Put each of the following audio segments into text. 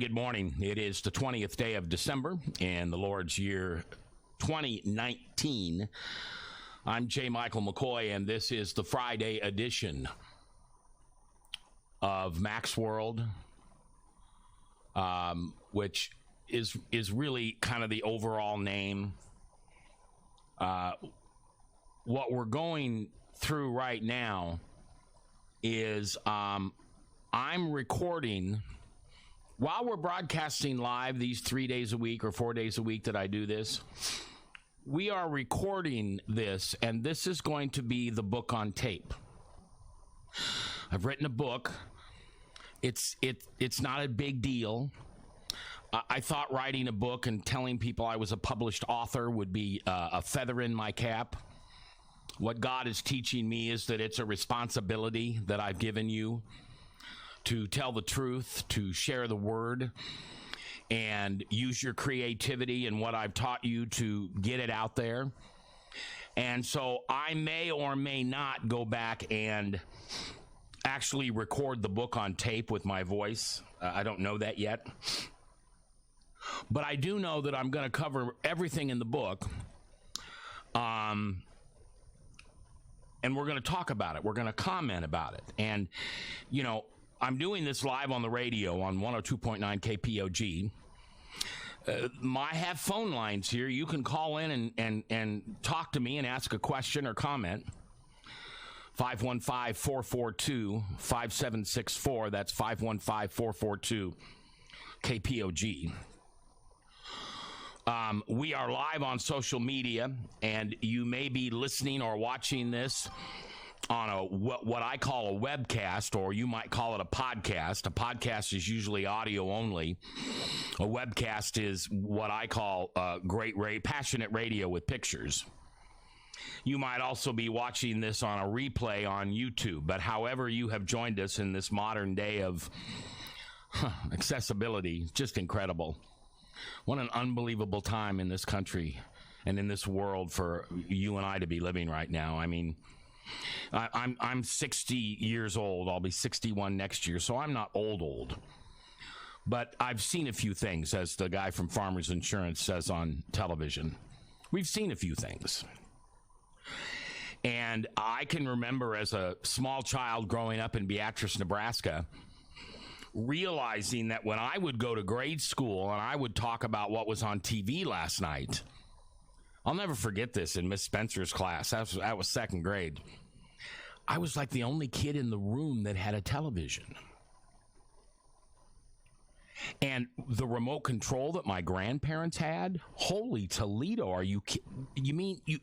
good morning. It is the 20th day of December in the Lord's year 2019. I'm J. Michael McCoy, and this is the Friday edition of Mac's World, which is really kind of the overall name. What we're going through right now is I'm recording while we're broadcasting live these 3 days a week or 4 days a week that I do this. We are recording this, and this is going to be the book on tape. I've written a book. It's not a big deal. I thought writing a book and telling people I was a published author would be a feather in my cap. What God is teaching me is that it's a responsibility that I've given you to tell the truth, to share the word, and use your creativity and what I've taught you to get it out there. And so I may or may not go back and actually record the book on tape with my voice. I don't know that yet. But I do know that I'm going to cover everything in the book. And we're going to talk about it. We're going to comment about it. And, you know, I'm doing this live on the radio on 102.9 KPOG. I have phone lines here. You can call in and talk to me and ask a question or comment. 515-442-5764. That's 515-442-KPOG. We are live on social media, and you may be listening or watching this on what I call a webcast, or you might call it a podcast. A podcast is usually audio only. A webcast is what I call passionate radio with pictures. You might also be watching this on a replay on YouTube, but however you have joined us in this modern day of accessibility, just incredible. What an unbelievable time in this country and in this world for you and I to be living right now. I mean, I'm 60 years old. I'll be 61 next year, so I'm not old. But I've seen a few things, as the guy from Farmers Insurance says on television. We've seen a few things. And I can remember as a small child growing up in Beatrice, Nebraska, realizing that when I would go to grade school and I would talk about what was on TV last night, I'll never forget this in Miss Spencer's class. That was second grade. I was like the only kid in the room that had a television. And the remote control that my grandparents had, holy Toledo, are you you mean you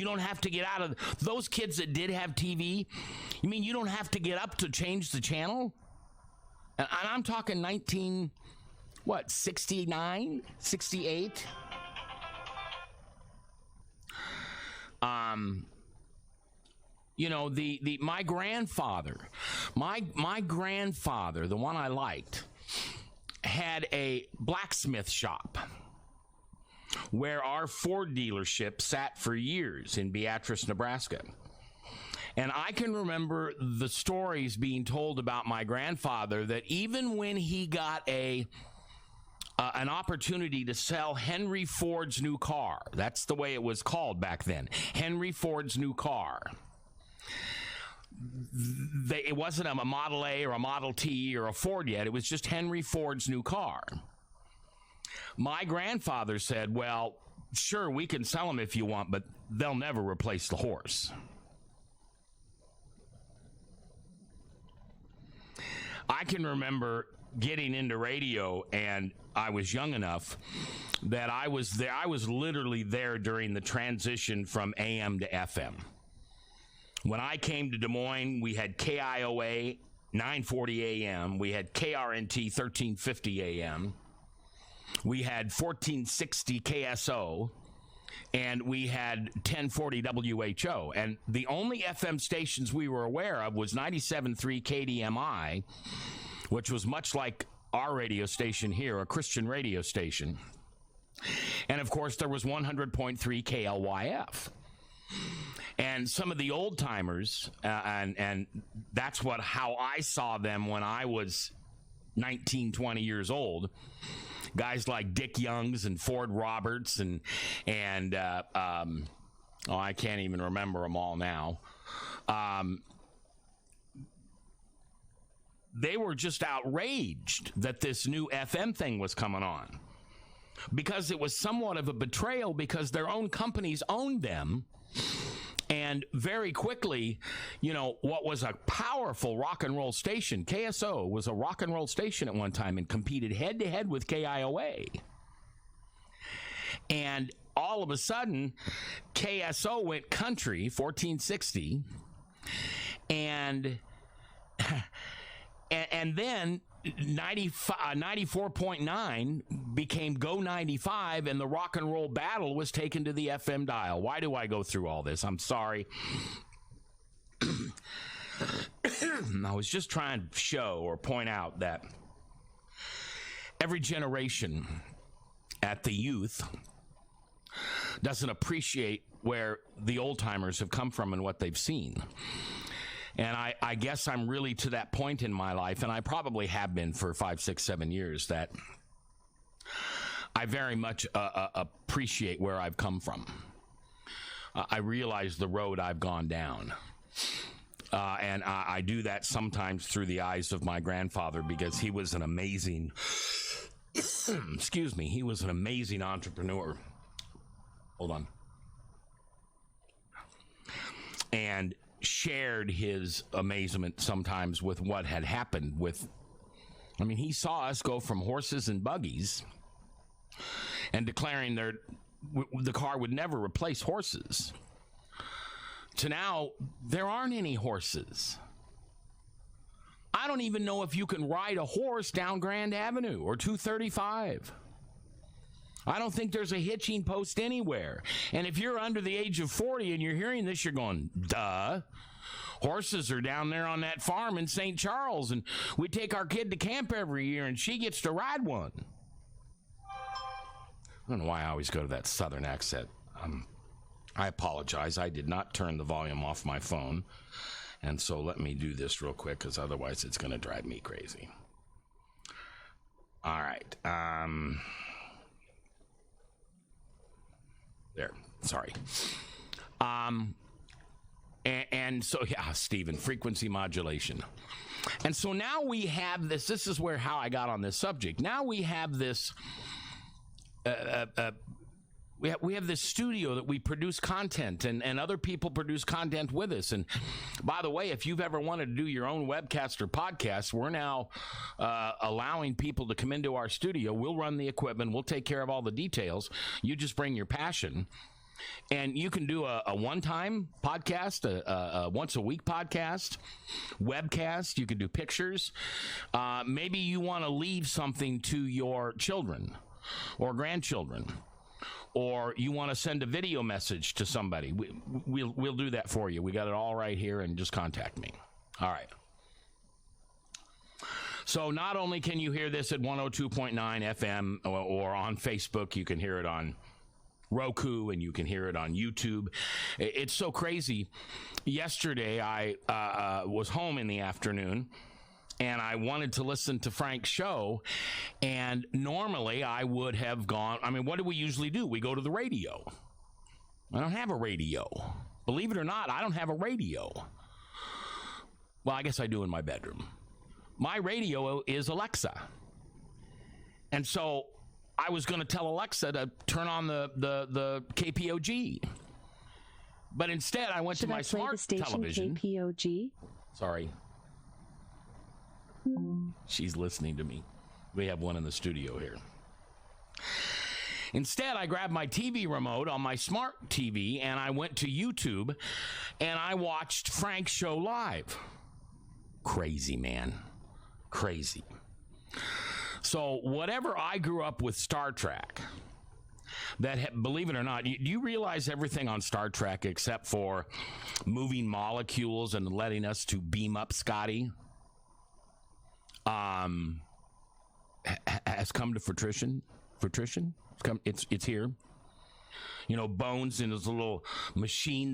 don't have to get out of those kids that did have TV? You mean you don't have to get up to change the channel? And I'm talking 69, 68? You know, my grandfather, the one I liked, had a blacksmith shop where our Ford dealership sat for years in Beatrice, Nebraska. And I can remember the stories being told about my grandfather that even when he got an opportunity to sell Henry Ford's new car, that's the way it was called back then, Henry Ford's new car. It wasn't a Model A or a Model T or a Ford yet. It was just Henry Ford's new car. My grandfather said, well, sure, we can sell them if you want, but they'll never replace the horse. I can remember getting into radio, and I was young enough that I was there. I was literally there during the transition from AM to FM. When I came to Des Moines, we had KIOA 940 AM. We had KRNT 1350 AM. We had 1460 KSO. And we had 1040 WHO. And the only FM stations we were aware of was 97.3 KDMI, which was much like our radio station here, a Christian radio station. And, of course, there was 100.3 KLYF. And some of the old timers, and that's how I saw them when I was 19, 20 years old. Guys like Dick Youngs and Ford Roberts and I can't even remember them all now. They were just outraged that this new FM thing was coming on, because it was somewhat of a betrayal, because their own companies owned them. And very quickly, what was a powerful rock and roll station, KSO was a rock and roll station at one time and competed head to head with KIOA. And all of a sudden, KSO went country, 1460, and then 94.9 became Go 95, and the rock and roll battle was taken to the FM dial. Why do I go through all this? I'm sorry. I was just trying to show or point out that every generation at the youth doesn't appreciate where the old timers have come from and what they've seen. And I guess I'm really to that point in my life, and I probably have been for 5, 6, 7 years, that I very much appreciate where I've come from. I realize the road I've gone down. And I do that sometimes through the eyes of my grandfather, because he was an amazing, excuse me, he was an amazing entrepreneur. Hold on. And shared his amazement sometimes with what had happened with, he saw us go from horses and buggies and declaring the car would never replace horses, to now there aren't any horses. I don't even know if you can ride a horse down Grand Avenue or 235. I don't think there's a hitching post anywhere. And if you're under the age of 40 and you're hearing this, you're going, duh. Horses are down there on that farm in St. Charles, and we take our kid to camp every year, and she gets to ride one. I don't know why I always go to that southern accent. I apologize. I did not turn the volume off my phone. And so let me do this real quick, because otherwise it's going to drive me crazy. All right. There. Sorry. And so, yeah, Stephen, frequency modulation. And so now we have this. This is how I got on this subject. Now we have this. We have this studio that we produce content, and other people produce content with us. And by the way, if you've ever wanted to do your own webcast or podcast, we're now allowing people to come into our studio. We'll run the equipment. We'll take care of all the details. You just bring your passion. And you can do a one-time podcast, a once-a-week podcast, webcast. You can do pictures. Maybe you want to leave something to your children or grandchildren, or you want to send a video message to somebody. We'll do that for you. We got it all right here, and just contact me. All right. So not only can you hear this at 102.9 FM or on Facebook, you can hear it on Roku, and you can hear it on YouTube. It's so crazy. Yesterday, I was home in the afternoon, and I wanted to listen to Frank's show, and normally I would have gone. What do we usually do? We go to the radio. I don't have a radio. Believe it or not, I don't have a radio. Well, I guess I do in my bedroom. My radio is Alexa. And so I was going to tell Alexa to turn on the KPOG. But instead, I went to my smart television. KPOG? Sorry. She's listening to me. We have one in the studio here. Instead, I grabbed my TV remote on my smart TV, and I went to YouTube, and I watched Frank's show live. Crazy, man. Crazy. So whatever I grew up with Star Trek, believe it or not, do you realize everything on Star Trek except for moving molecules and letting us to beam up Scotty has come to fruition? It's here. Bones in his little machine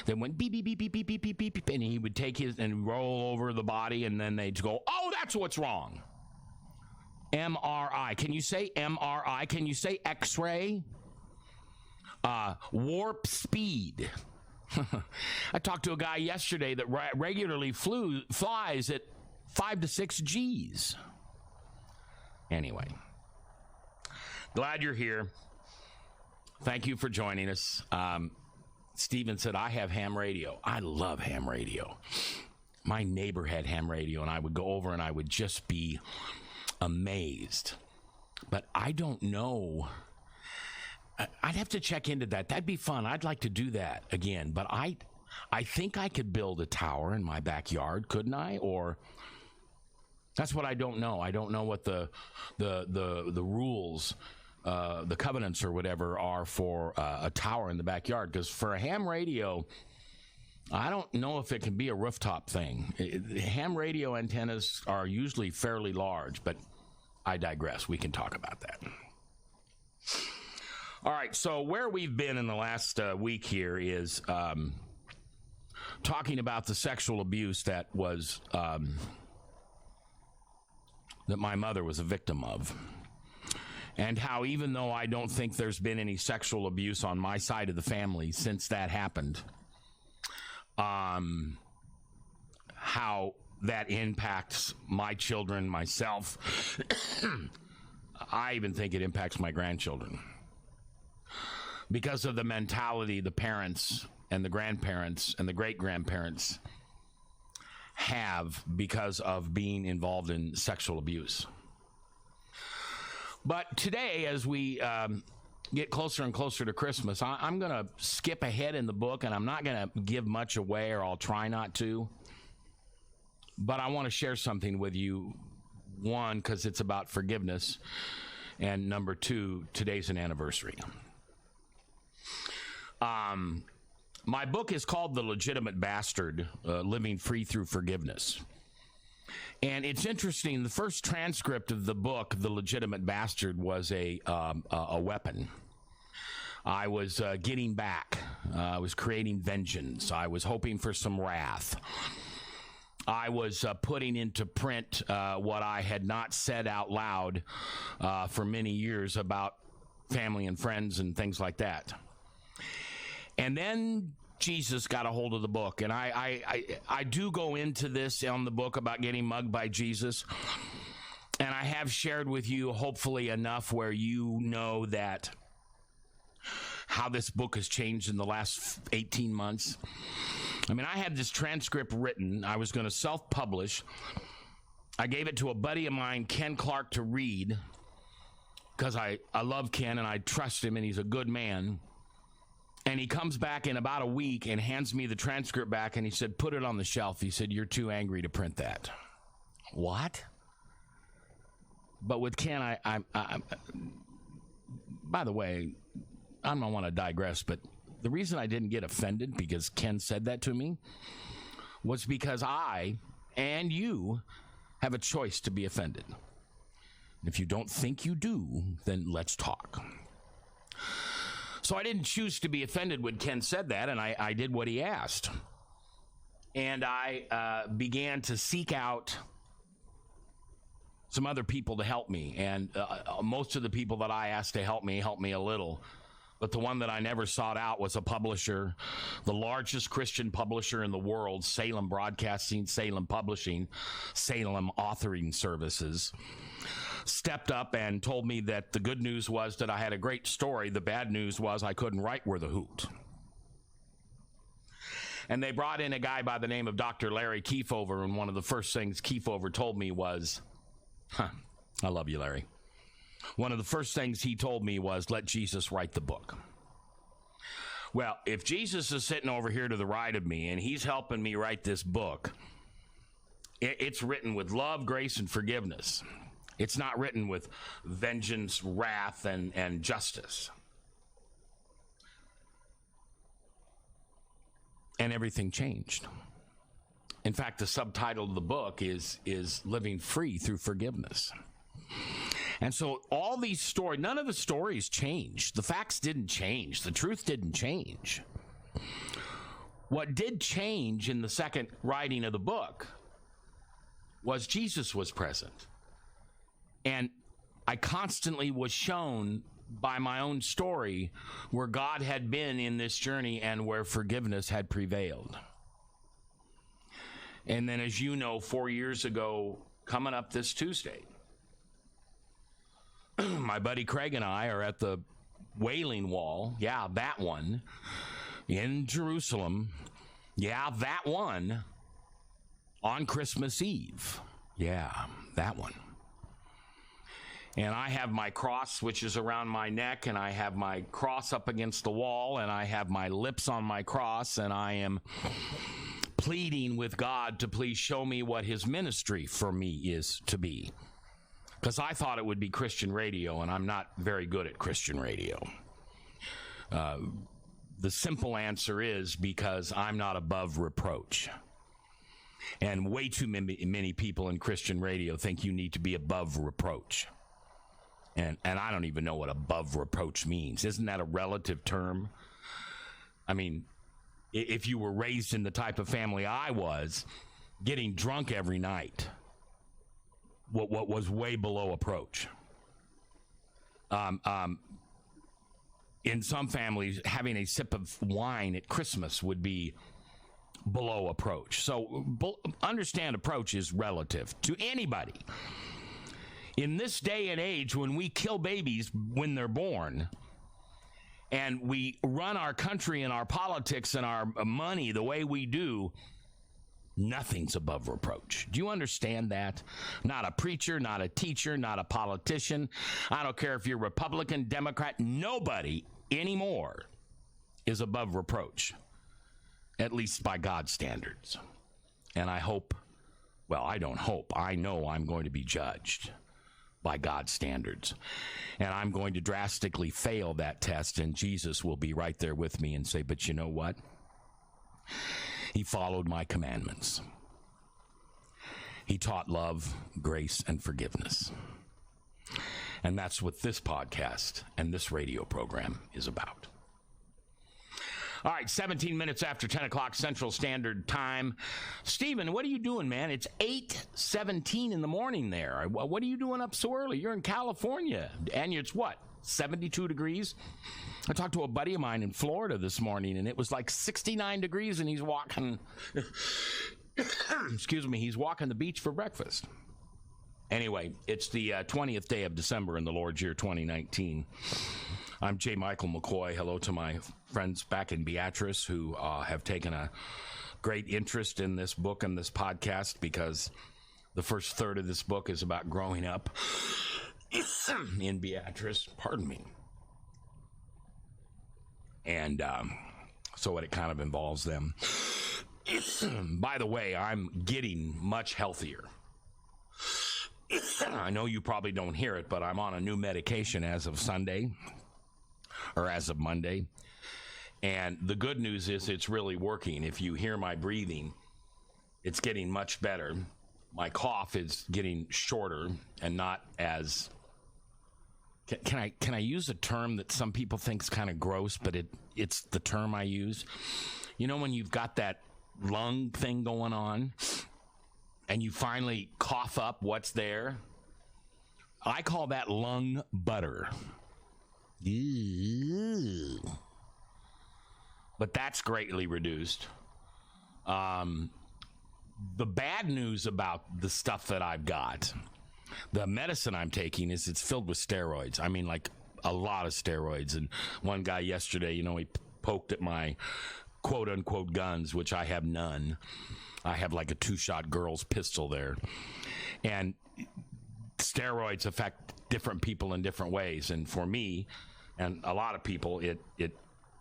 that went beep, beep, beep, beep, beep, beep, beep, beep, and he would take his and roll over the body, and then they'd go, oh, that's what's wrong. MRI. Can you say MRI? Can you say X-ray? Warp speed. I talked to a guy yesterday that regularly flies at 5 to 6 Gs. Anyway, glad you're here. Thank you for joining us. Stephen said, I have ham radio. I love ham radio. My neighbor had ham radio, and I would go over and I would just be amazed. But I don't know. I'd have to check into that. That'd be fun. I'd like to do that again. But I think I could build a tower in my backyard, couldn't I? Or that's what I don't know. I don't know what the rules, the covenants or whatever are for a tower in the backyard. Because for a ham radio, I don't know if it can be a rooftop thing. Ham radio antennas are usually fairly large, but I digress. We can talk about that. All right, so where we've been in the last week here is talking about the sexual abuse that was that my mother was a victim of, and how even though I don't think there's been any sexual abuse on my side of the family since that happened, how that impacts my children, myself. I even think it impacts my grandchildren because of the mentality the parents and the grandparents and the great-grandparents have because of being involved in sexual abuse. But today, as we get closer and closer to Christmas, I'm going to skip ahead in the book, and I'm not going to give much away, or I'll try not to. But I want to share something with you. One, because it's about forgiveness, and number two, today's an anniversary. My book is called The Legitimate Bastard, Living Free Through Forgiveness. And it's interesting, the first transcript of the book, The Legitimate Bastard, was a weapon. I was getting back. I was creating vengeance. I was hoping for some wrath. I was putting into print what I had not said out loud for many years about family and friends and things like that. And then Jesus got a hold of the book, and I do go into this on the book about getting mugged by Jesus, and I have shared with you hopefully enough where you know that how this book has changed in the last 18 months. I mean, I had this transcript written. I was going to self-publish. I gave it to a buddy of mine, Ken Clark, to read because I love Ken and I trust him and he's a good man. And he comes back in about a week and hands me the transcript back, and he said, put it on the shelf. He said, you're too angry to print that. What? But with Ken, I by the way, I don't want to digress, but the reason I didn't get offended because Ken said that to me was because I and you have a choice to be offended. If you don't think you do, then let's talk. So I didn't choose to be offended when Ken said that, and I did what he asked. And I began to seek out some other people to help me. And most of the people that I asked to help me a little. But the one that I never sought out was a publisher, the largest Christian publisher in the world, Salem Broadcasting, Salem Publishing, Salem Authoring Services, stepped up and told me that the good news was that I had a great story. The bad news was I couldn't write worth a hoot. And they brought in a guy by the name of Dr. Larry Kefauver, and one of the first things Kefauver told me was, I love you, Larry. One of the first things he told me was, let Jesus write the book. Well, if Jesus is sitting over here to the right of me and he's helping me write this book, it's written with love, grace, and forgiveness. It's not written with vengeance, wrath, and justice. And everything changed. In fact, the subtitle of the book is Living Free Through Forgiveness. And so all these stories, none of the stories changed. The facts didn't change. The truth didn't change. What did change in the second writing of the book was Jesus was present. And I constantly was shown by my own story where God had been in this journey and where forgiveness had prevailed. And then, as you know, 4 years ago, coming up this Tuesday, my buddy Craig and I are at the Wailing Wall, yeah, that one, in Jerusalem, yeah, that one, on Christmas Eve, yeah, that one. And I have my cross, which is around my neck, and I have my cross up against the wall, and I have my lips on my cross, and I am pleading with God to please show me what his ministry for me is to be. Because I thought it would be Christian radio, and I'm not very good at Christian radio. The simple answer is because I'm not above reproach. And way too many people in Christian radio think you need to be above reproach. And I don't even know what above reproach means. Isn't that a relative term? I mean, if you were raised in the type of family I was, getting drunk every night, what was way below approach. In some families, having a sip of wine at Christmas would be below approach. So understand approach is relative to anybody. In this day and age, when we kill babies when they're born, and we run our country and our politics and our money the way we do, nothing's above reproach. Do you understand that? Not a preacher, not a teacher, not a politician. I don't care if you're Republican, Democrat, nobody anymore is above reproach, at least by God's standards. And I hope, well, I don't hope, I know I'm going to be judged by God's standards. And I'm going to drastically fail that test, and Jesus will be right there with me and say, but you know what? He followed my commandments. He taught love, grace, and forgiveness. And that's what this podcast and this radio program is about. All right, 17 minutes after 10 o'clock Central Standard Time. Stephen, what are you doing, man? It's 8:17 in the morning there. What are you doing up so early? You're in California, and it's what, 72 degrees? I talked to a buddy of mine in Florida this morning, and it was like 69 degrees, and he's walking, excuse me, he's walking the beach for breakfast. Anyway, it's the 20th day of December in the Lord's year 2019. I'm J. Michael McCoy. Hello to my friends back in Beatrice who have taken a great interest in this book and this podcast, because the first third of this book is about growing up in Beatrice. Pardon me. And so it kind of involves them. By the way, I'm getting much healthier. I know you probably don't hear it, but I'm on a new medication as of Sunday, or as of Monday. And the good news is it's really working. If you hear my breathing, it's getting much better. My cough is getting shorter and not as... Can I use a term that some people think is kind of gross, but it's the term I use? You know when you've got that lung thing going on and you finally cough up what's there? I call that lung butter. Ew. But that's greatly reduced. The bad news about the stuff that I've got, the medicine I'm taking, is it's filled with steroids. I mean, like a lot of steroids. And one guy yesterday, you know, he poked at my quote unquote guns, which I have none. I have like a 2-shot girl's pistol there. And steroids affect different people in different ways. And for me and a lot of people, it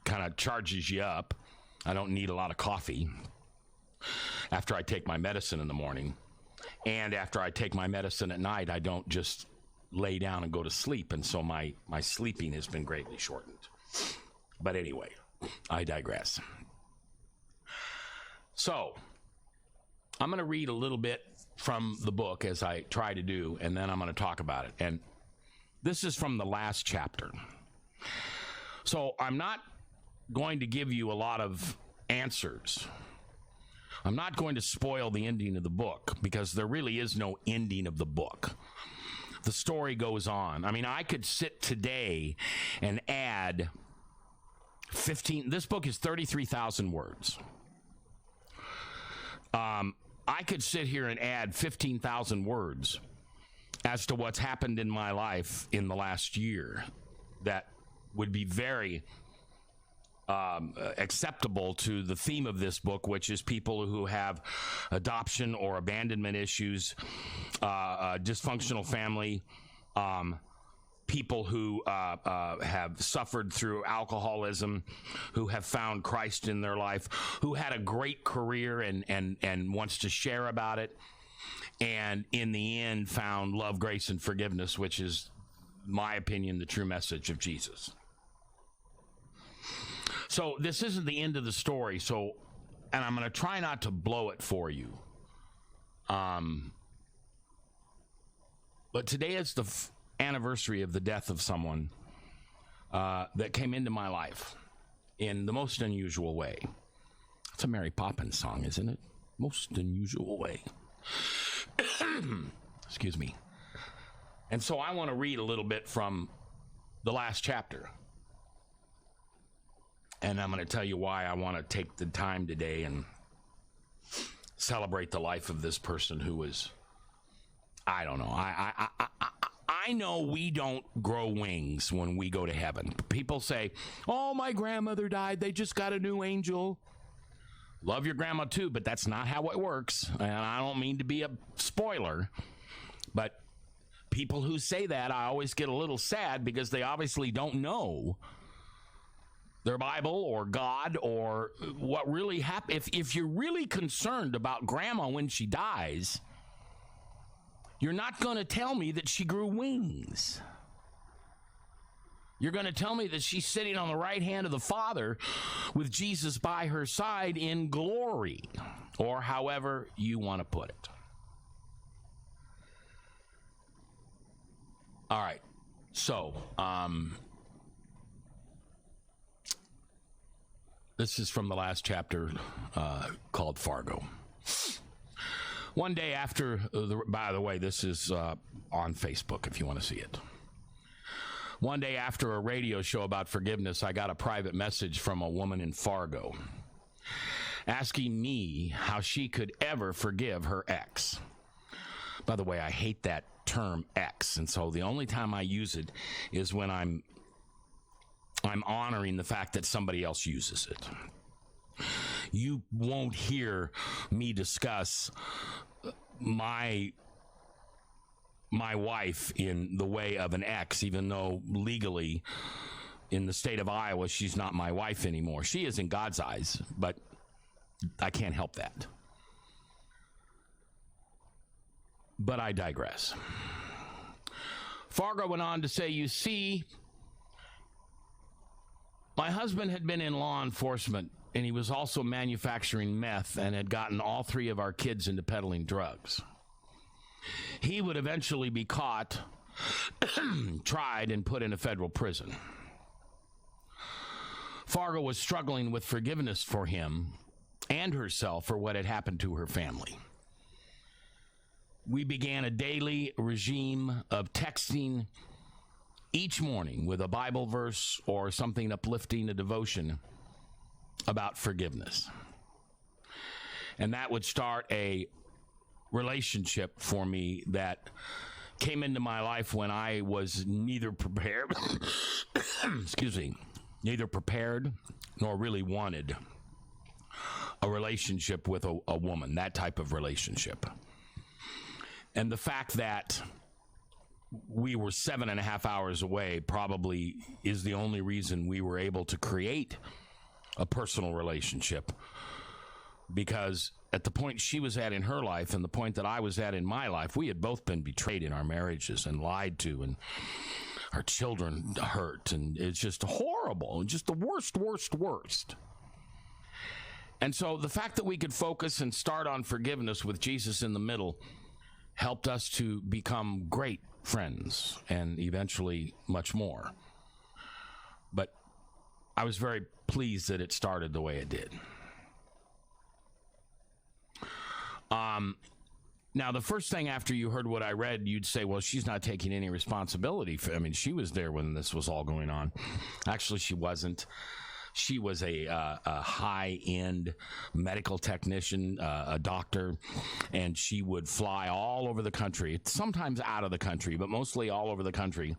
kind of charges you up. I don't need a lot of coffee after I take my medicine in the morning. And after I take my medicine at night, I don't just lay down and go to sleep. And so my sleeping has been greatly shortened. But anyway, I digress. So I'm going to read a little bit from the book, as I try to do, and then I'm going to talk about it. And this is from the last chapter. So I'm not going to give you a lot of answers. I'm not going to spoil the ending of the book, because there really is no ending of the book. the story goes on. I mean, I could sit today and add 15. This book is 33,000 words. I could sit here and add 15,000 words as to what's happened in my life in the last year that would be very acceptable to the theme of this book, which is people who have adoption or abandonment issues, dysfunctional family, people who have suffered through alcoholism, who have found Christ in their life, who had a great career and wants to share about it, and in the end found love, grace, and forgiveness, which is, my opinion, the true message of Jesus. So this isn't the end of the story, and I'm going to try not to blow it for you. But today is the anniversary of the death of someone that came into my life in the most unusual way. It's a Mary Poppins song, isn't it? Most unusual way. Excuse me. And so I want to read a little bit from the last chapter. And I'm going to tell you why I want to take the time today and celebrate the life of this person who was, I don't know. I know we don't grow wings when we go to heaven. People say, oh, my grandmother died. They just got a new angel. Love your grandma too, but that's not how it works. And I don't mean to be a spoiler, but people who say that, I always get a little sad because they obviously don't know their Bible or God or what really happened. If you're really concerned about grandma when she dies, you're not going to tell me that she grew wings. You're going to tell me that she's sitting on the right hand of the Father with Jesus by her side in glory, or however you want to put it. All right. So, this is from the last chapter called Fargo. One day after, by the way, this is on Facebook if you want to see it. One day after a radio show about forgiveness, I got a private message from a woman in Fargo asking me how she could ever forgive her ex. By the way, I hate that term ex, and so the only time I use it is when I'm honoring the fact that somebody else uses it. You won't hear me discuss my wife in the way of an ex, even though legally in the state of Iowa, she's not my wife anymore. She is in God's eyes, but I can't help that. But I digress. Fargo went on to say, you see, my husband had been in law enforcement, and he was also manufacturing meth and had gotten all three of our kids into peddling drugs. He would eventually be caught, tried, and put in a federal prison. Fargo was struggling with forgiveness for him and herself for what had happened to her family. We began a daily regime of texting each morning with a Bible verse or something uplifting, a devotion about forgiveness. And that would start a relationship for me that came into my life when I was neither prepared, neither prepared nor really wanted a relationship with a woman, that type of relationship. And the fact that we were 7.5 hours away probably is the only reason we were able to create a personal relationship, because at the point she was at in her life and the point that I was at in my life, we had both been betrayed in our marriages and lied to, and our children hurt, and it's just horrible, just the worst. And so the fact that we could focus and start on forgiveness with Jesus in the middle helped us to become great friends and eventually much more. But I was very pleased that it started the way it did. Now, the first thing after you heard what I read, you'd say, well, she's not taking any responsibility for, I mean, she was there when this was all going on. Actually, she wasn't. She was a high-end medical technician, a doctor, and she would fly all over the country, sometimes out of the country, but mostly all over the country.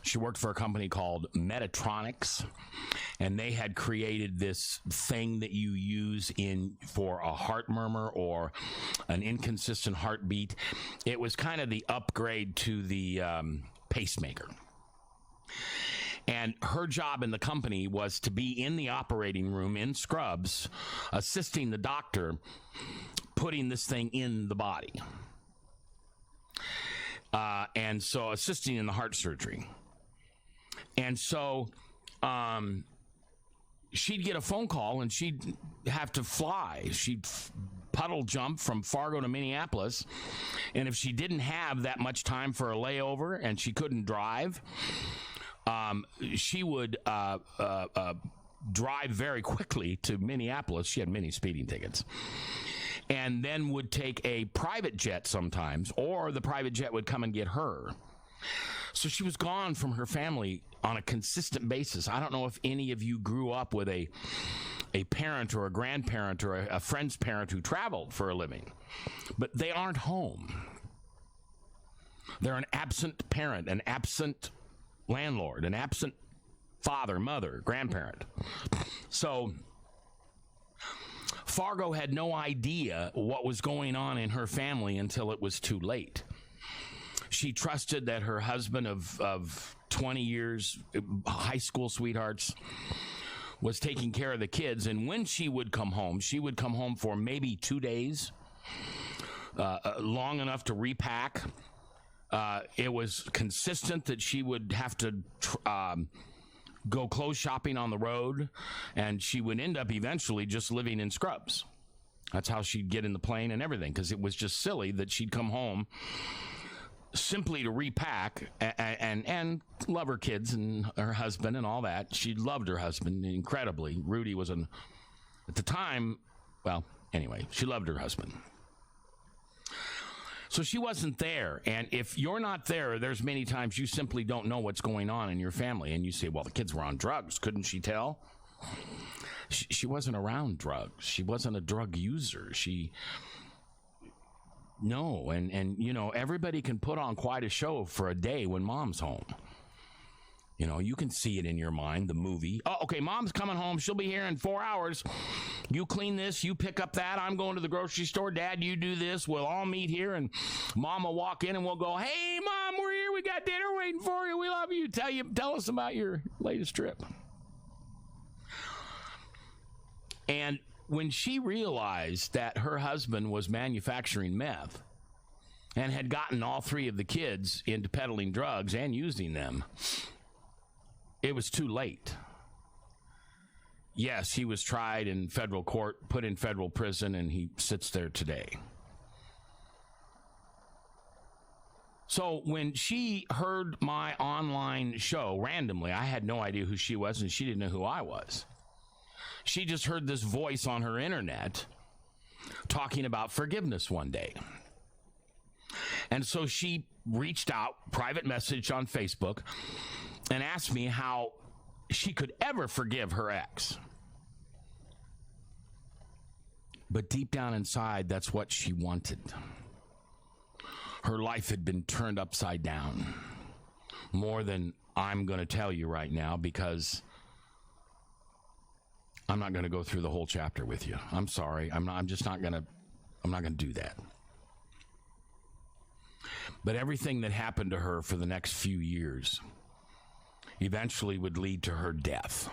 She worked for a company called Medtronic, and they had created this thing that you use for a heart murmur or an inconsistent heartbeat. It was kind of the upgrade to the pacemaker. And her job in the company was to be in the operating room in scrubs, assisting the doctor, putting this thing in the body. And so assisting in the heart surgery. And so she'd get a phone call and she'd have to fly. She'd puddle jump from Fargo to Minneapolis. And if she didn't have that much time for a layover and she couldn't drive, she would drive very quickly to Minneapolis. She had many speeding tickets. And then would take a private jet sometimes, or the private jet would come and get her. So she was gone from her family on a consistent basis. I don't know if any of you grew up with a parent or a grandparent or a friend's parent who traveled for a living, but they aren't home. They're an absent parent, an absent landlord, an absent father, mother, grandparent. So Fargo had no idea what was going on in her family until it was too late. She trusted that her husband of 20 years, high school sweethearts, was taking care of the kids. And when she would come home for maybe 2 days, long enough to repack. It was consistent that she would have to go clothes shopping on the road, and she would end up eventually just living in scrubs. That's how she'd get in the plane and everything, because it was just silly that she'd come home simply to repack and love her kids and her husband and all that. She loved her husband incredibly. Rudy was at the time, well, anyway, she loved her husband. So she wasn't there. And if you're not there, there's many times you simply don't know what's going on in your family. And you say, well, the kids were on drugs. Couldn't she tell? She wasn't around drugs. She wasn't a drug user. No. And you know, everybody can put on quite a show for a day when mom's home. You know, you can see it in your mind, the movie. Oh, okay, mom's coming home. She'll be here in 4 hours. You clean this. You pick up that. I'm going to the grocery store. Dad, you do this. We'll all meet here, and mom will walk in, and we'll go, hey, mom, we're here. We got dinner waiting for you. We love you. Tell us about your latest trip. And when she realized that her husband was manufacturing meth and had gotten all three of the kids into peddling drugs and using them, it was too late. Yes, he was tried in federal court, put in federal prison, and he sits there today. So when she heard my online show randomly, I had no idea who she was, and she didn't know who I was. She just heard this voice on her internet talking about forgiveness one day. And so she reached out, private message on Facebook, and asked me how she could ever forgive her ex. But deep down inside, that's what she wanted. Her life had been turned upside down. More than I'm going to tell you right now, because I'm not going to go through the whole chapter with you. I'm sorry. I'm not going to do that. But everything that happened to her for the next few years eventually would lead to her death.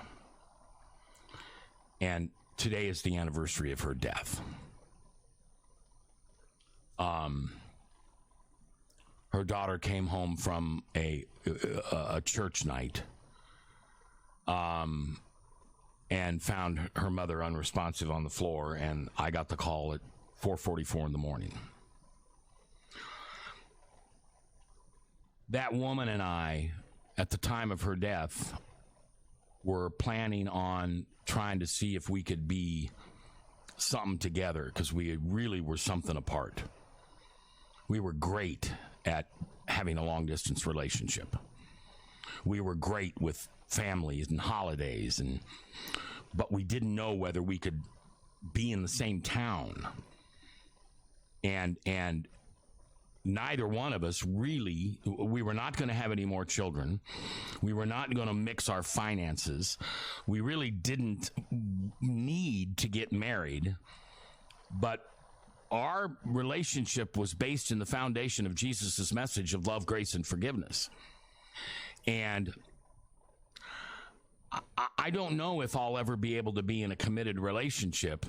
And today is the anniversary of her death. Her daughter came home from a church night and found her mother unresponsive on the floor, and I got the call at 4:44 in the morning. That woman and I, at the time of her death, were planning on trying to see if we could be something together, because we really were something apart. We were great at having a long-distance relationship. We were great with families and holidays, but we didn't know whether we could be in the same town. And neither one of us really, we were not going to have any more children. We were not going to mix our finances. We really didn't need to get married, but our relationship was based in the foundation of Jesus' message of love, grace, and forgiveness. And I don't know if I'll ever be able to be in a committed relationship,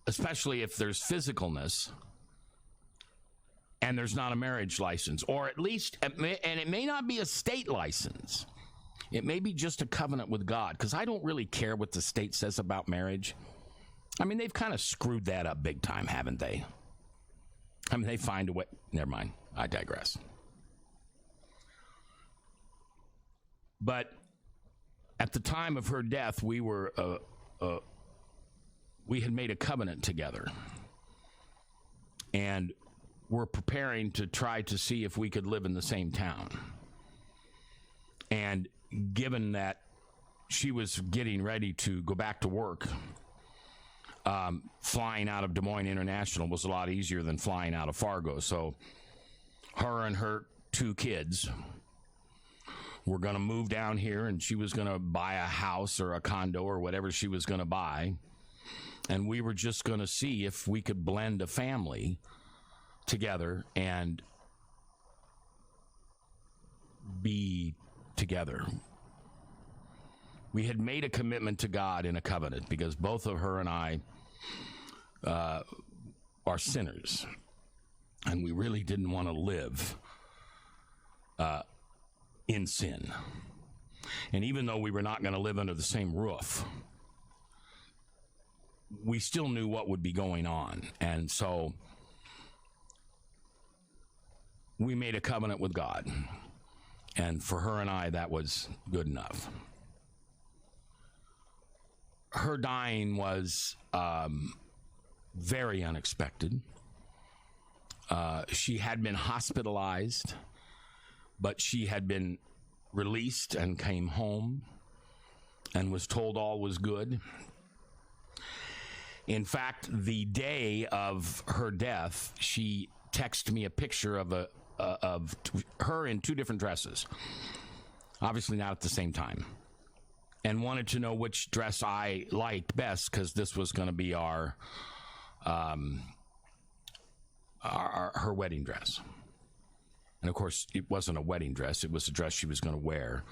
especially if there's physicalness and there's not a marriage license, or at least, and it may not be a state license. It may be just a covenant with God, because I don't really care what the state says about marriage. I mean, they've kind of screwed that up big time, haven't they? I mean, they find a way. Never mind. I digress. But at the time of her death, we had made a covenant together, and we're preparing to try to see if we could live in the same town. And given that she was getting ready to go back to work, flying out of Des Moines International was a lot easier than flying out of Fargo. So her and her 2 kids were going to move down here, and she was going to buy a house or a condo or whatever she was going to buy. And we were just going to see if we could blend a family together and be together. We had made a commitment to God in a covenant, because both of her and I are sinners, and we really didn't want to live in sin. And even though we were not going to live under the same roof, we still knew what would be going on. And so we made a covenant with God. And for her and I, that was good enough. Her dying was very unexpected. She had been hospitalized, but she had been released and came home and was told all was good. In fact, the day of her death, she texted me a picture of her in 2 different dresses, obviously not at the same time, and wanted to know which dress I liked best, because this was going to be her wedding dress. And of course, it wasn't a wedding dress. It was a dress she was going to wear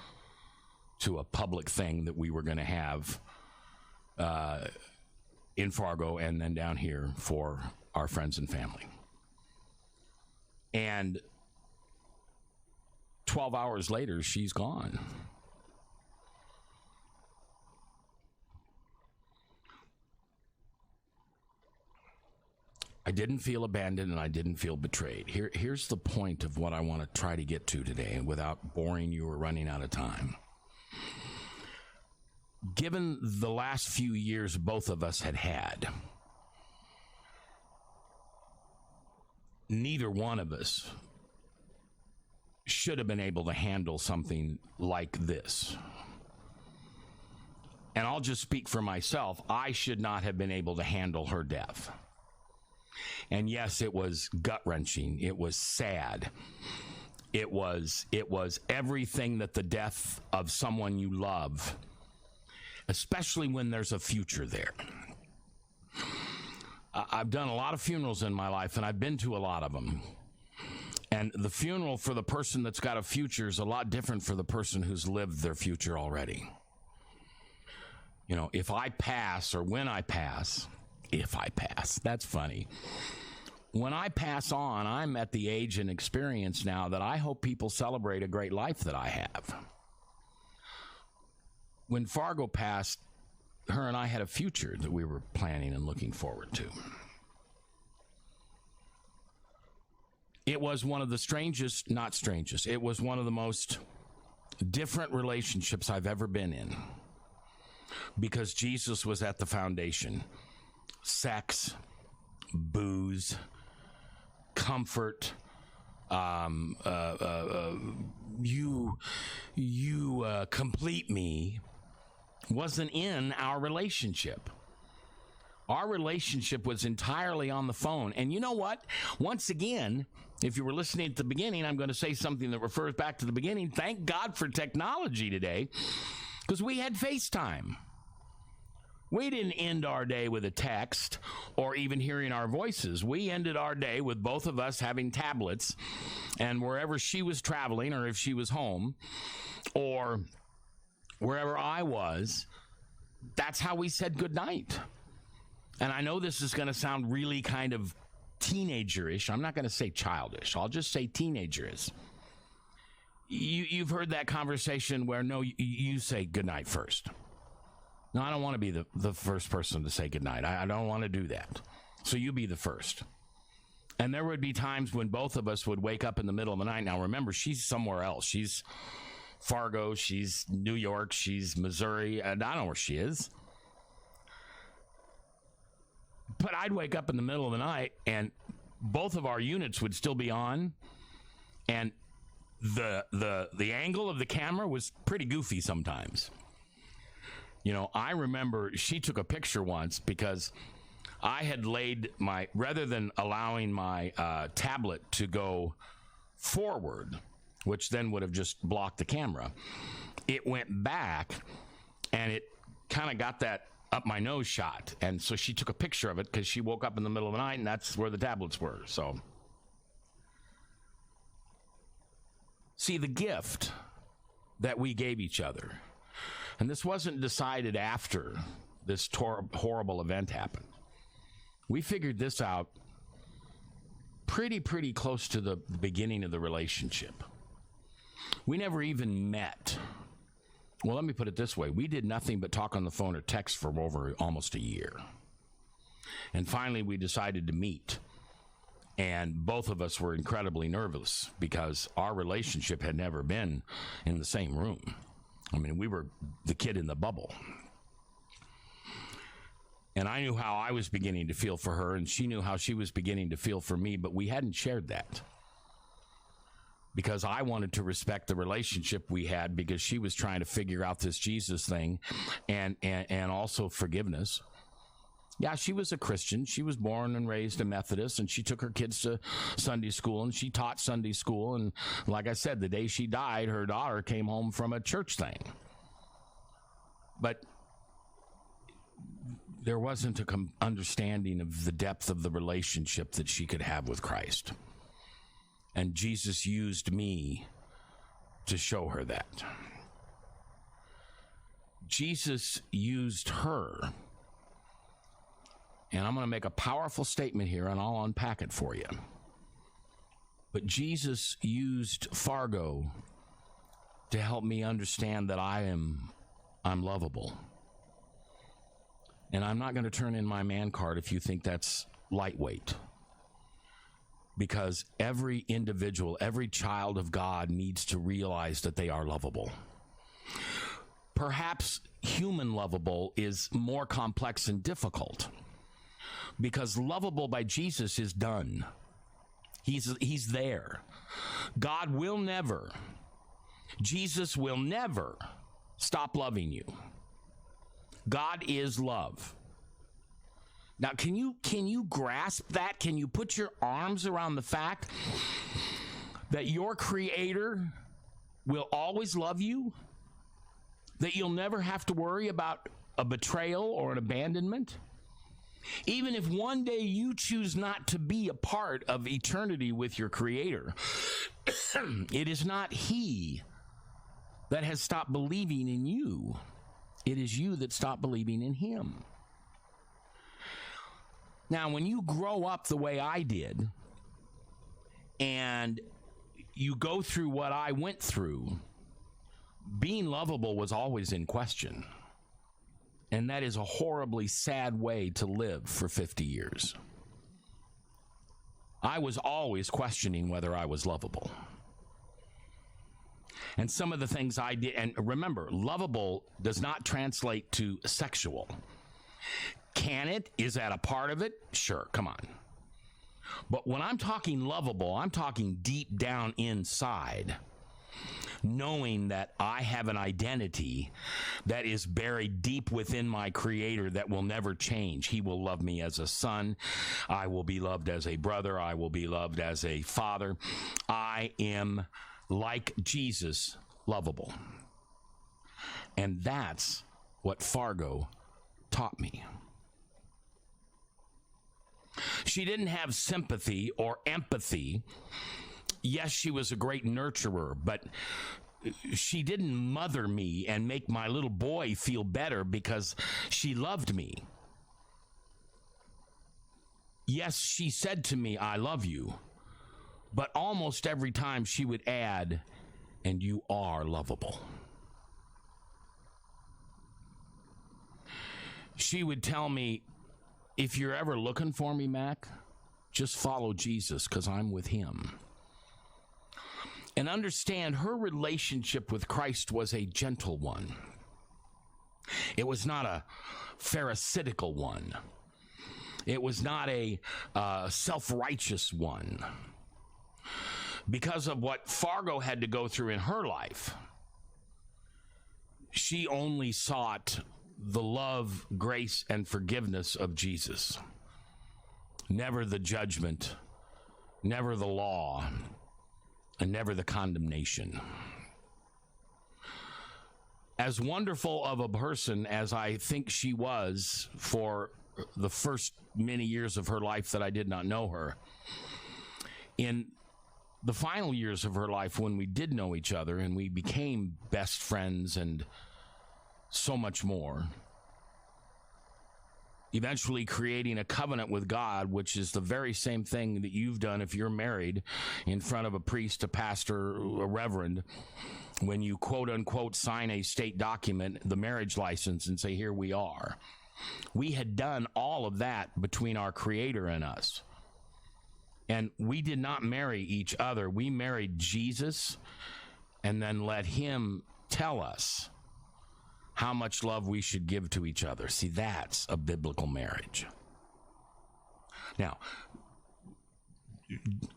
to a public thing that we were going to have in Fargo and then down here for our friends and family. And 12 hours later, she's gone. I didn't feel abandoned, and I didn't feel betrayed. Here's the point of what I want to try to get to today without boring you or running out of time. Given the last few years both of us had, neither one of us should have been able to handle something like this. And I'll just speak for myself. I should not have been able to handle her death. And yes, it was gut-wrenching. It was sad. It was everything that the death of someone you love, especially when there's a future there. I've done a lot of funerals in my life, and I've been to a lot of them. And the funeral for the person that's got a future is a lot different for the person who's lived their future already. You know, if I pass, or when I pass, that's funny. When I pass on, I'm at the age and experience now that I hope people celebrate a great life that I have. When Fargo passed, her and I had a future that we were planning and looking forward to. It was one of the strangest, not strangest, it was one of the most different relationships I've ever been in, because Jesus was at the foundation. Sex, booze, comfort, you complete me, wasn't in our relationship. Our relationship was entirely on the phone. And you know what? Once again, if you were listening at the beginning, I'm going to say something that refers back to the beginning. Thank God for technology today, because we had FaceTime. We didn't end our day with a text or even hearing our voices. We ended our day with both of us having tablets, and wherever she was traveling, or if she was home, or wherever I was, that's how we said goodnight. And I know this is going to sound really kind of teenager-ish. I'm not going to say childish. I'll just say teenager-ish. You've heard that conversation where, no, you say goodnight first. No, I don't want to be the first person to say goodnight. I don't want to do that. So you be the first. And there would be times when both of us would wake up in the middle of the night. Now, remember, she's somewhere else. She's Fargo. She's New York. She's Missouri. And I don't know where she is. But I'd wake up in the middle of the night, and both of our units would still be on, and the angle of the camera was pretty goofy sometimes. You know, I remember she took a picture once because I had laid rather than allowing my tablet to go forward, which then would have just blocked the camera, it went back, and it kind of got that up my nose shot. And so she took a picture of it because she woke up in the middle of the night, and that's where the tablets were. So, see, the gift that we gave each other, and this wasn't decided after this horrible event happened. We figured this out pretty close to the beginning of the relationship. We never even met. Well, let me put it this way. We did nothing but talk on the phone or text for over almost a year. And finally, we decided to meet. And both of us were incredibly nervous because our relationship had never been in the same room. I mean, we were the kid in the bubble. And I knew how I was beginning to feel for her, and she knew how she was beginning to feel for me, but we hadn't shared that. Because I wanted to respect the relationship we had, because she was trying to figure out this Jesus thing and also forgiveness. Yeah, she was a Christian. She was born and raised a Methodist, and she took her kids to Sunday school, and she taught Sunday school. And like I said, the day she died, her daughter came home from a church thing. But there wasn't an understanding of the depth of the relationship that she could have with Christ. And Jesus used me to show her that. Jesus used her. And I'm going to make a powerful statement here, and I'll unpack it for you. But Jesus used Fargo to help me understand that I'm lovable. And I'm not going to turn in my man card if you think that's lightweight. Because every individual, every child of God needs to realize that they are lovable. Perhaps human lovable is more complex and difficult, because lovable by Jesus is done. He's there. God will never, Jesus will never stop loving you. God is love. Now, can you grasp that? Can you put your arms around the fact that your Creator will always love you? That you'll never have to worry about a betrayal or an abandonment? Even if one day you choose not to be a part of eternity with your Creator, it is not He that has stopped believing in you. It is you that stopped believing in Him. Now, when you grow up the way I did, and you go through what I went through, being lovable was always in question. And that is a horribly sad way to live for 50 years. I was always questioning whether I was lovable. And some of the things I did, and remember, lovable does not translate to sexual. Can it? Is that a part of it? Sure, come on. But when I'm talking lovable, I'm talking deep down inside, knowing that I have an identity that is buried deep within my Creator that will never change. He will love me as a son. I will be loved as a brother. I will be loved as a father. I am, like Jesus, lovable. And that's what Fargo taught me. She didn't have sympathy or empathy. Yes, she was a great nurturer, but she didn't mother me and make my little boy feel better because she loved me. Yes, she said to me, "I love you," but almost every time she would add, "and you are lovable." She would tell me, "If you're ever looking for me, Mac, just follow Jesus because I'm with him." And understand, her relationship with Christ was a gentle one. It was not a pharisaical one. It was not a self-righteous one. Because of what Fargo had to go through in her life, she only sought the love, grace, and forgiveness of Jesus. Never the judgment, never the law, and never the condemnation. As wonderful of a person as I think she was for the first many years of her life that I did not know her, in the final years of her life when we did know each other and we became best friends and so much more, eventually creating a covenant with God, which is the very same thing that you've done if you're married in front of a priest, a pastor, a reverend, when you quote unquote sign a state document, the marriage license, and say, "Here we are." We had done all of that between our Creator and us. And we did not marry each other. We married Jesus and then let him tell us how much love we should give to each other. See, that's a biblical marriage. Now,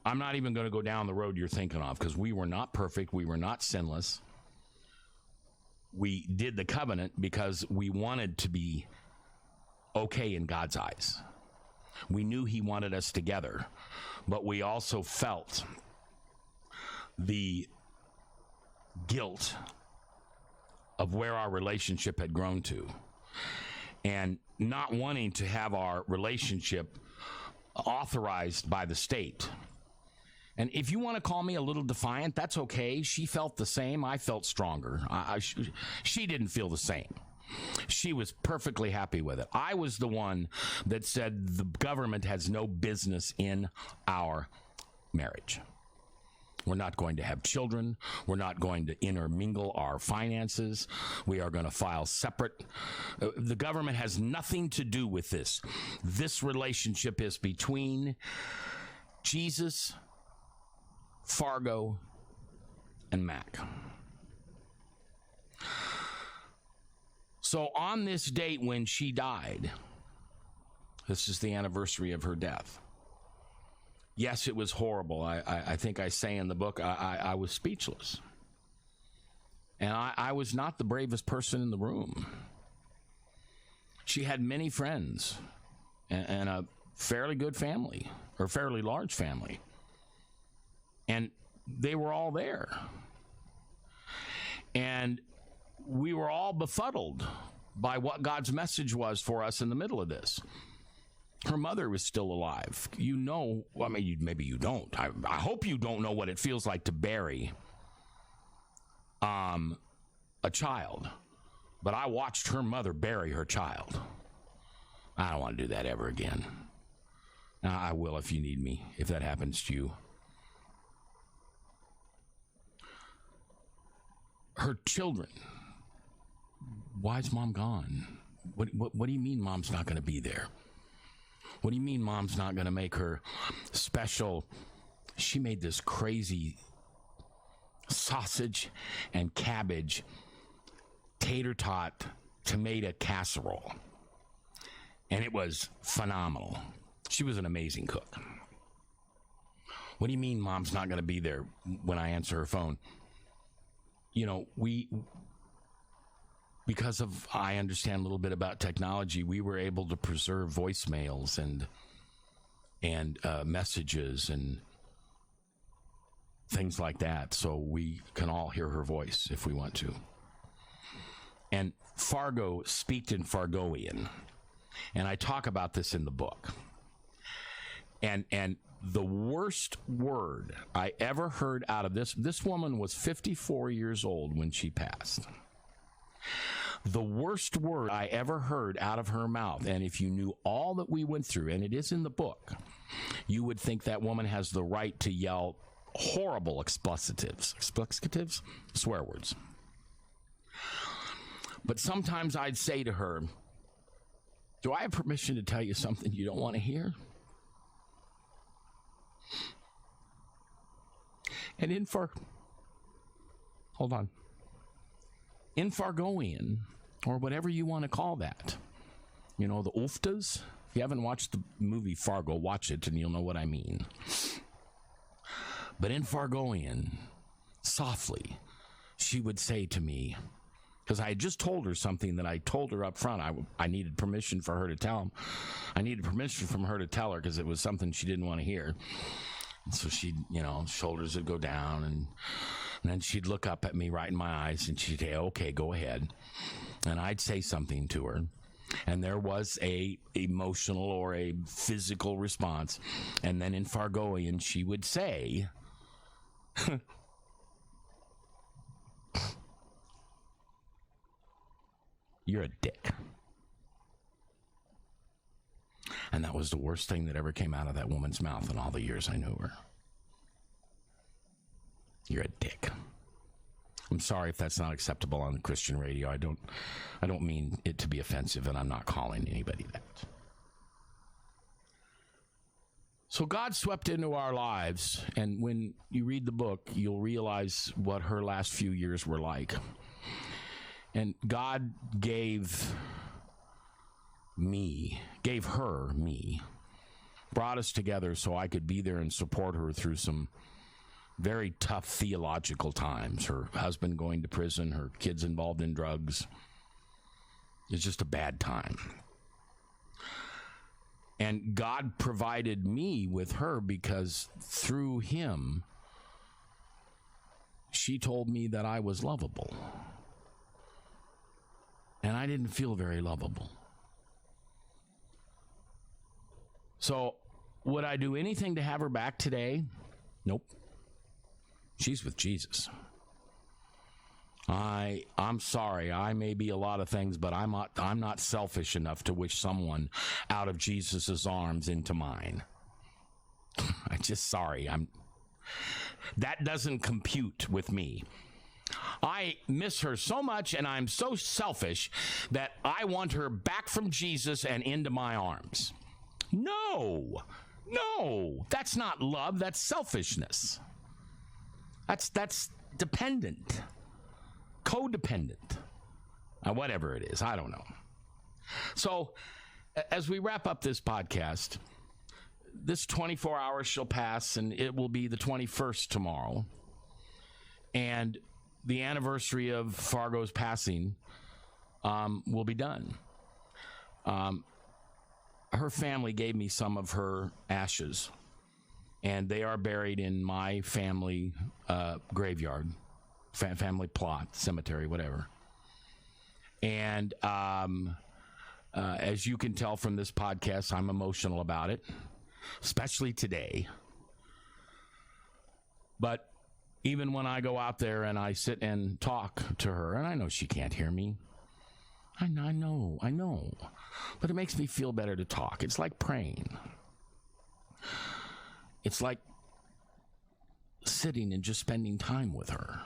I'm not even going to go down the road you're thinking of, because we were not perfect. We were not sinless. We did the covenant because we wanted to be okay in God's eyes. We knew he wanted us together, but we also felt the guilt of where our relationship had grown to, and not wanting to have our relationship authorized by the state. And if you want to call me a little defiant, that's okay. She felt the same. I felt stronger. She didn't feel the same. She was perfectly happy with it. I was the one that said the government has no business in our marriage. We're not going to have children. We're not going to intermingle our finances. We are going to file separate. The government has nothing to do with this. This relationship is between Jesus, Fargo, and Mac. So on this date when she died, this is the anniversary of her death. Yes, it was horrible. I think I say in the book, I was speechless. And I was not the bravest person in the room. She had many friends and a fairly good family, or fairly large family. And they were all there. And we were all befuddled by what God's message was for us in the middle of this. Her mother was still alive. You know, well, I mean, maybe you don't. I hope you don't know what it feels like to bury a child. But I watched her mother bury her child. I don't want to do that ever again. Now, I will if you need me, if that happens to you. Her children. Why is mom gone? What do you mean mom's not going to be there? What do you mean mom's not going to make her special? She made this crazy sausage and cabbage tater tot tomato casserole. And it was phenomenal. She was an amazing cook. What do you mean mom's not going to be there when I answer her phone? You know, because of, I understand a little bit about technology, we were able to preserve voicemails and messages and things like that, so we can all hear her voice if we want to. And Fargo speaked in Fargoian, and I talk about this in the book. And the worst word I ever heard out of this woman was 54 years old when she passed. The worst word I ever heard out of her mouth, and if you knew all that we went through, and it is in the book, you would think that woman has the right to yell horrible expletives, swear words. But sometimes I'd say to her, do I have permission to tell you something you don't want to hear? And in Fargoian, or whatever you want to call that, you know, the Uftas. If you haven't watched the movie Fargo, watch it and you'll know what I mean. But in Fargoian, softly, she would say to me, because I had just told her something that I told her up front. I needed permission for her to tell him. I needed permission from her to tell her because it was something she didn't want to hear. And so she'd, you know, shoulders would go down, and then she'd look up at me right in my eyes, and she'd say, okay, go ahead. And I'd say something to her, and there was a emotional or a physical response. And then in Fargoian, she would say, you're a dick. And that was the worst thing that ever came out of that woman's mouth in all the years I knew her. You're a dick. I'm sorry if that's not acceptable on Christian radio. I don't mean it to be offensive, and I'm not calling anybody that. So God swept into our lives, and when you read the book, you'll realize what her last few years were like. And God gave her me, brought us together so I could be there and support her through some very tough theological times. Her husband going to prison, her kids involved in drugs. It's just a bad time. And God provided me with her because through him, she told me that I was lovable. And I didn't feel very lovable. So, would I do anything to have her back today? Nope. She's with Jesus. I'm sorry. I may be a lot of things, but I'm not selfish enough to wish someone out of Jesus's arms into mine. That doesn't compute with me. I miss her so much, and I'm so selfish that I want her back from Jesus and into my arms. No, that's not love. That's selfishness. That's dependent, codependent, whatever it is. I don't know. So as we wrap up this podcast, this 24 hours shall pass, and it will be the 21st tomorrow. And the anniversary of Fargo's passing will be done. Her family gave me some of her ashes, and they are buried in my family graveyard, family plot, cemetery, whatever. And as you can tell from this podcast, I'm emotional about it, especially today. But even when I go out there and I sit and talk to her, and I know she can't hear me. I know. But it makes me feel better to talk. It's like praying. It's like sitting and just spending time with her.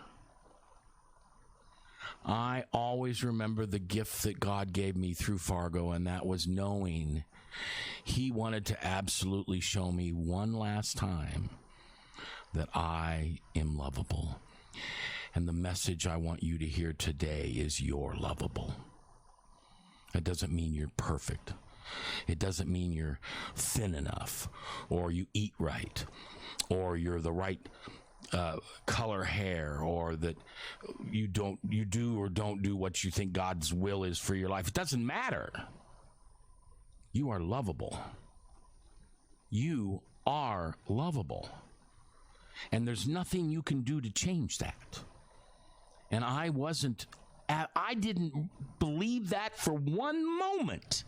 I always remember the gift that God gave me through Fargo, and that was knowing he wanted to absolutely show me one last time that I am lovable. And the message I want you to hear today is you're lovable. That doesn't mean you're perfect. It doesn't mean you're thin enough, or you eat right, or you're the right color hair, or that you do or don't do what you think God's will is for your life. It doesn't matter. You are lovable. You are lovable. And there's nothing you can do to change that. And I didn't believe that for one moment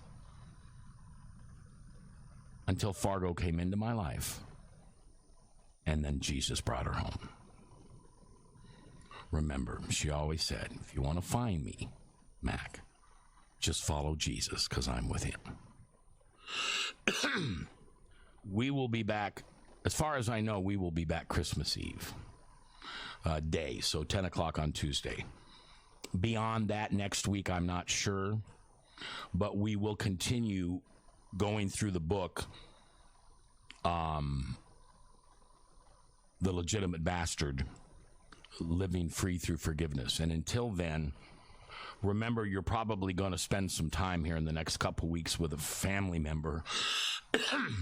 until Fargo came into my life. And then Jesus brought her home. Remember, she always said, if you want to find me, Mac, just follow Jesus, because I'm with him. We will be back, as far as I know, we will be back Christmas Eve day, so 10 o'clock on Tuesday. Beyond that, next week, I'm not sure, but we will continue going through the book, The Legitimate Bastard, Living Free Through Forgiveness. And until then, remember, you're probably going to spend some time here in the next couple weeks with a family member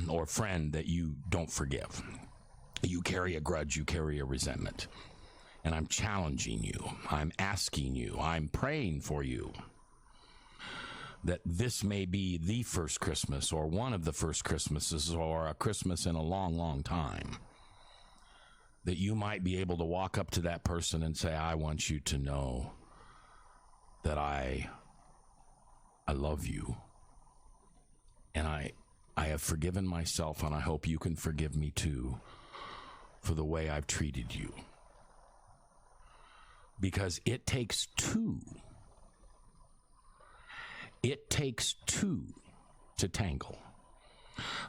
or friend that you don't forgive. You carry a grudge, you carry a resentment. And I'm challenging you, I'm asking you, I'm praying for you that this may be the first Christmas, or one of the first Christmases, or a Christmas in a long, long time, that you might be able to walk up to that person and say, I want you to know that I love you, and I have forgiven myself, and I hope you can forgive me too for the way I've treated you. Because it takes two. It takes two to tangle.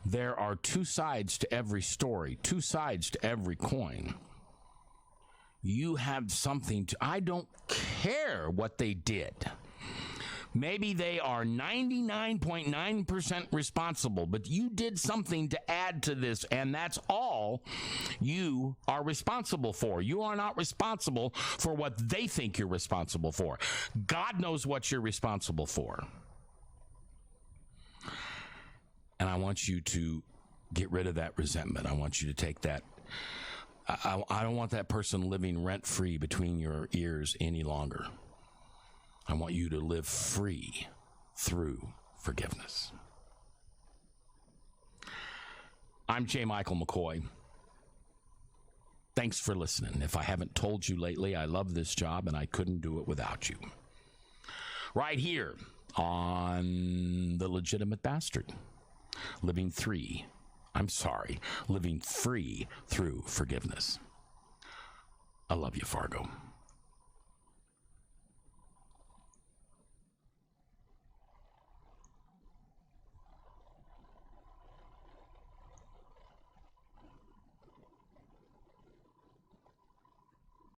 There are two sides to every story, two sides to every coin. You have something to, I don't care what they did. Maybe they are 99.9% responsible, but you did something to add to this, and that's all you are responsible for. You are not responsible for what they think you're responsible for. God knows what you're responsible for. And I want you to get rid of that resentment. I want you to take that. I don't want that person living rent-free between your ears any longer. I want you to live free through forgiveness. I'm J. Michael McCoy. Thanks for listening. If I haven't told you lately, I love this job and I couldn't do it without you. Right here on The Legitimate Bastard. Living free through forgiveness. I love you, Fargo.